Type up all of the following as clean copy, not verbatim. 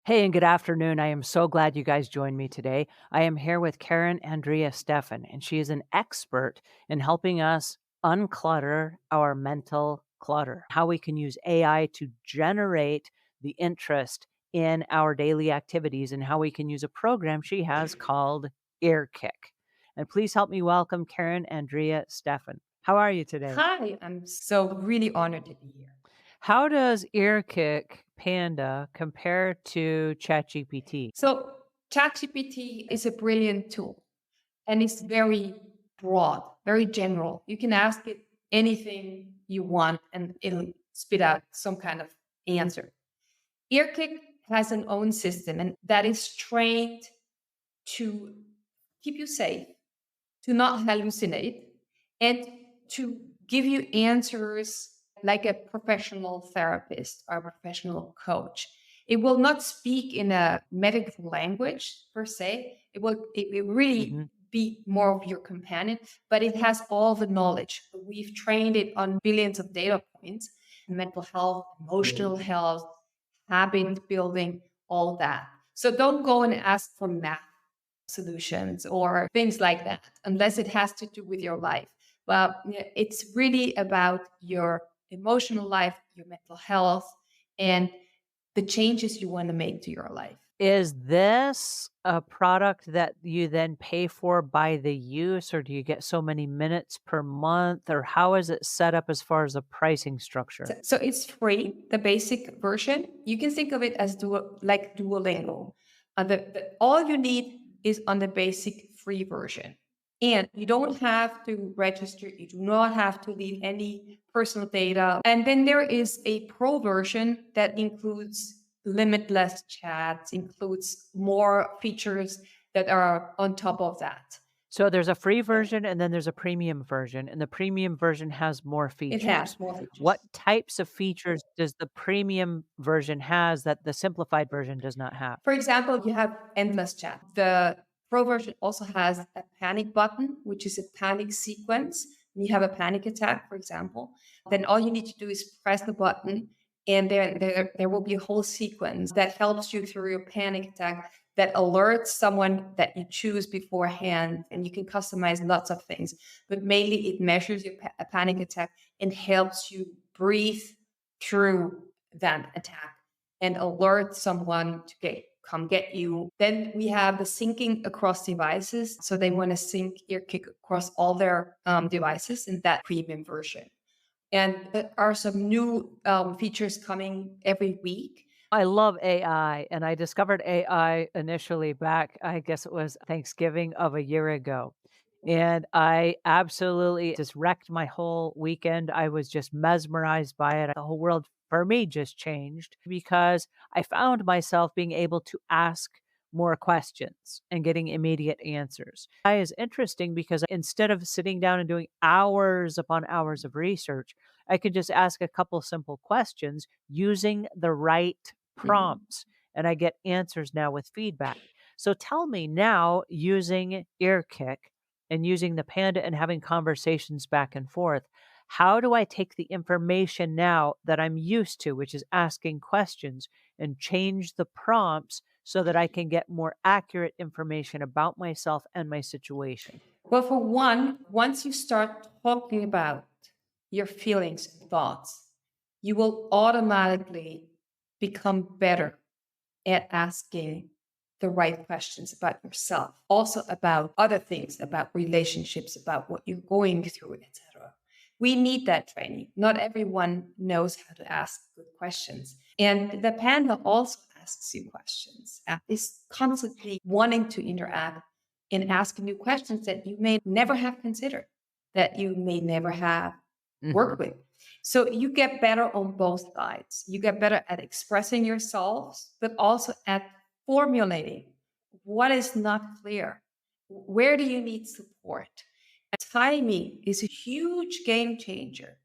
Hey, and good afternoon. I am so glad you guys joined me today. I am here with Karin Andrea Stephan, and she is an expert in helping us unclutter our mental clutter, how we can use AI to generate the interest in our daily activities, and how we can use a program she has called EarKick. And please help me welcome Karin Andrea Stephan. How are you today? Hi, I'm so really honored to be here. How does EarKick Panda compare to ChatGPT? So, ChatGPT is a brilliant tool and it's very broad, very general. You can ask it anything you want and it'll spit out some kind of answer. EarKick has an own system and that is trained to keep you safe, to not hallucinate, and to give you answers like a professional therapist or a professional coach. It will not speak in a medical language per se. It will really Mhm. be more of your companion, but it has all the knowledge. We've trained it on billions of data points, mental health, emotional health, habit building, all that. So don't go and ask for math solutions or things like that, unless it has to do with your life. But it's really about your emotional life, your mental health, and the changes you want to make to your life. Is this a product that you then pay for by the use, or do you get so many minutes per month, or how is it set up as far as the pricing So, structure? so it's free, the basic version. You can think of it as like Duolingo. All you need is on the basic free version. And you don't have to register. You do not have to leave any personal data. And then there is a pro version that includes limitless chats, includes more features that are on top of that. So there's a free version and then there's a premium version, and the premium version has more It features. has more What features. types of features does the premium version has that the simplified version does not have? For example, you have endless chat. The Pro version also has a panic button, which is a panic sequence. When you have a panic attack, for example, then all you need to do is press the button, and there will be a whole sequence that helps you through your panic attack, that alerts someone that you choose beforehand, and you can customize lots of things. But mainly, it measures your panic attack and helps you breathe through that attack and alert someone to come get you. Then we have the syncing across devices. So they want to sync EarKick across all their devices in that premium version. And there are some new features coming every week. I love AI, and I discovered AI initially back, I guess it was Thanksgiving of a year ago. And I absolutely just wrecked my whole weekend. I was just mesmerized by it. The whole world for me just changed because I found myself being able to ask more questions and getting immediate answers. AI is interesting because instead of sitting down and doing hours upon hours of research, I could just ask a couple simple questions using the right Mhm. prompts, and I get answers now with feedback. So tell me now, using EarKick and using the Panda and having conversations back and forth, how do I take the information now that I'm used to, which is asking questions, and change the prompts so that I can get more accurate information about myself and my situation? Well, for one, once you start talking about your feelings and thoughts, you will automatically become better at asking the right questions about yourself, also about other things, about relationships, about what you're going through, etc. We need that training. Not everyone knows how to ask good questions. And the panda also asks you questions, is constantly wanting to interact and asking you questions that you may never have considered, that you may never have Mhm. worked with. So you get better on both sides. You get better at expressing yourselves, but also at formulating what is not clear. Where do you need support? And timing is a huge game changer.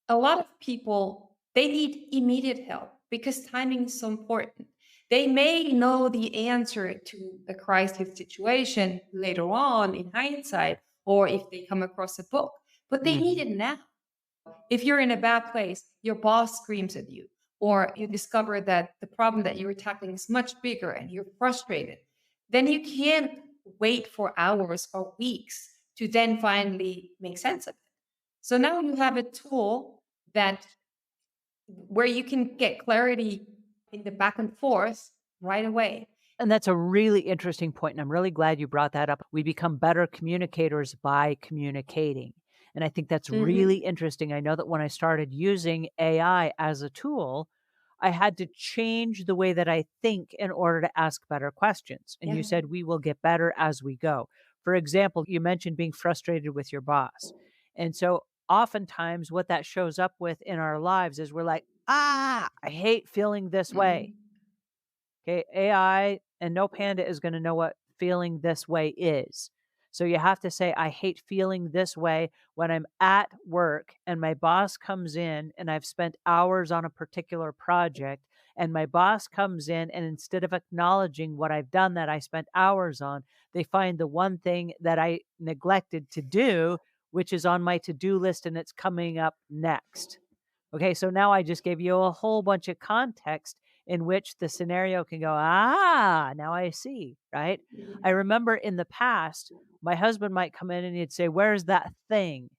A lot of people, they need immediate help because timing is so important. They may know the answer to a crisis situation later on in hindsight, or if they come across a book, but they need Mhm. it now. If you're in a bad place, your boss screams at you, or you discover that the problem that you're tackling is much bigger and you're frustrated, then you can't wait for hours or weeks to then finally make sense of it. So now you have a tool that where you can get clarity in the back and forth right away. And that's a really interesting point, and I'm really glad you brought that up. We become better communicators by communicating, and I think that's really Hmm. interesting. I know that when I started using AI as a tool, I had to change the way that I think in order to ask better questions, and you Yeah. said we will get better as we go. For example, you mentioned being frustrated with your boss, and so oftentimes what that shows up with in our lives is we're like, "Ah, I hate feeling this way." Hmm. Okay, AI and no panda is gonna know what feeling this way is. So you have to say, "I hate feeling this way when I'm at work and my boss comes in and I've spent hours on a particular project, and my boss comes in and instead of acknowledging what I've done that I spent hours on, they find the one thing that I neglected to do, which is on my to-do list and it's coming up next." Okay, so now I just gave you a whole bunch of context in which the scenario can go, "Ah, now I see," right? I remember in the past, my husband might come in and he'd say, "Where's that thing?"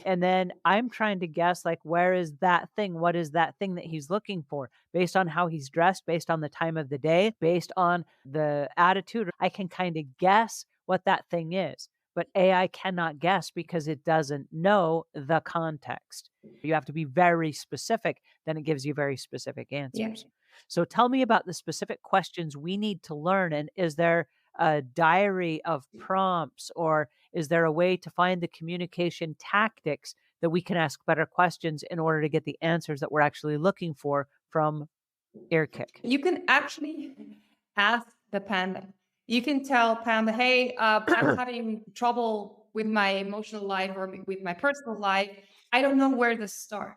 And then I'm trying to guess, like, where is that thing? What is that thing that he's looking for? Based on how he's dressed, based on the time of the day, based on the attitude, I can kind of guess what that thing is. But AI cannot guess because it doesn't know the context. You have to be very specific, then it gives you very specific Yeah. answers. So tell me about the specific questions we need to learn. And is there a diary of prompts, or is there a way to find the communication tactics that we can ask better questions in order to get the answers that we're actually looking for from EarKick? You can actually ask the panda. You can tell panda, hey, I'm having trouble with my emotional life or with my personal life. I don't know where to start.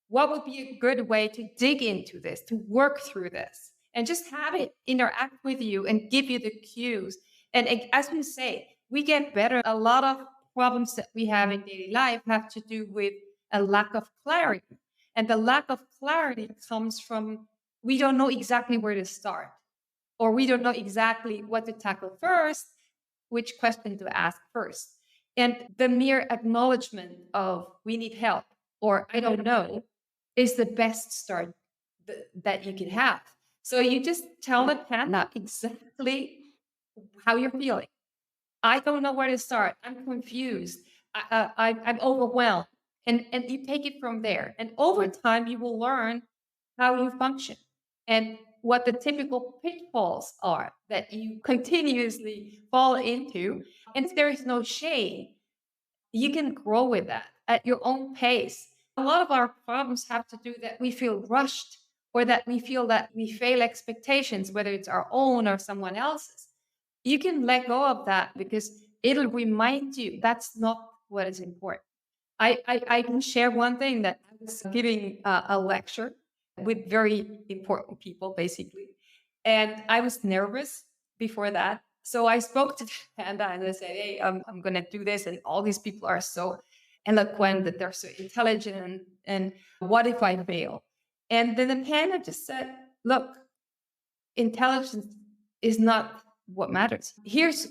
What would be a good way to dig into this, to work through this, and just have it interact with you and give you the cues? And as we say, we get better. A lot of problems that we have in daily life have to do with a lack of clarity. And the lack of clarity comes from we don't know exactly where to start, or we don't know exactly what to tackle first, which question to ask first. And the mere acknowledgement of we need help or I don't know is the best start that you can have. So you just tell the panda exactly how you're feeling. I don't know where to start. I'm confused. I'm overwhelmed. And you take it from there. And over time, you will learn how you function and what the typical pitfalls are that you continuously fall into. And if there is no shame, you can grow with that at your own pace. A lot of our problems have to do that we feel rushed or that we feel that we fail expectations, whether it's our own or someone else's. You can let go of that because it'll remind you that's not what is important. I can share one thing that I was giving a lecture with very important people, basically. And I was nervous before that. So I spoke to the panda and I said, hey, I'm going to do this. And all these people are so eloquent, that they're so intelligent. And what if I fail? And then the panda just said, look, intelligence is not what matters. Here's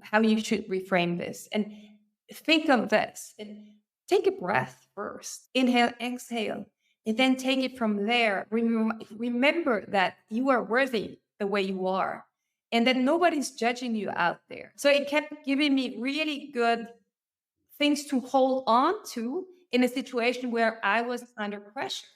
how you should reframe this. And think of this and take a breath first. Inhale, exhale, and then take it from there. Remember that you are worthy the way you are and that nobody's judging you out there. So it kept giving me really good things to hold on to in a situation where I was under pressure.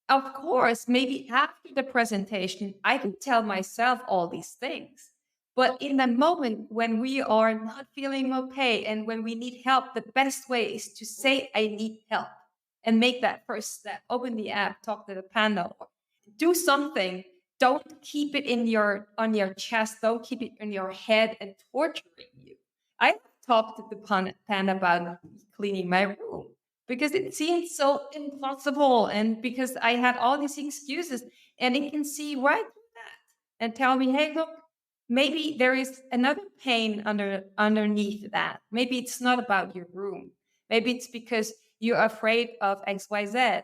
Of course, maybe after the presentation, I can tell myself all these things. But in the moment when we are not feeling okay and when we need help, the best way is to say, I need help and make that first step. Open the app, talk to the panel, do something. Don't keep it in your on your chest. Don't keep it in your head and torturing you. I talked to the panda about cleaning my room because it seemed so impossible and because I had all these excuses and it can see right through that and tell me, hey, look, maybe there is another pain underneath that. Maybe it's not about your room. Maybe it's because you're afraid of XYZ.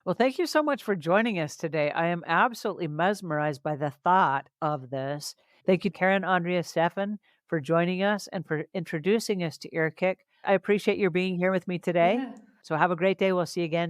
Well, thank you so much for joining us today. I am absolutely mesmerized by the thought of this. Thank you, Karin Andrea Stephan, for joining us and for introducing us to EarKick. I appreciate your being here with me today. Yeah. So have a great day. We'll see you again.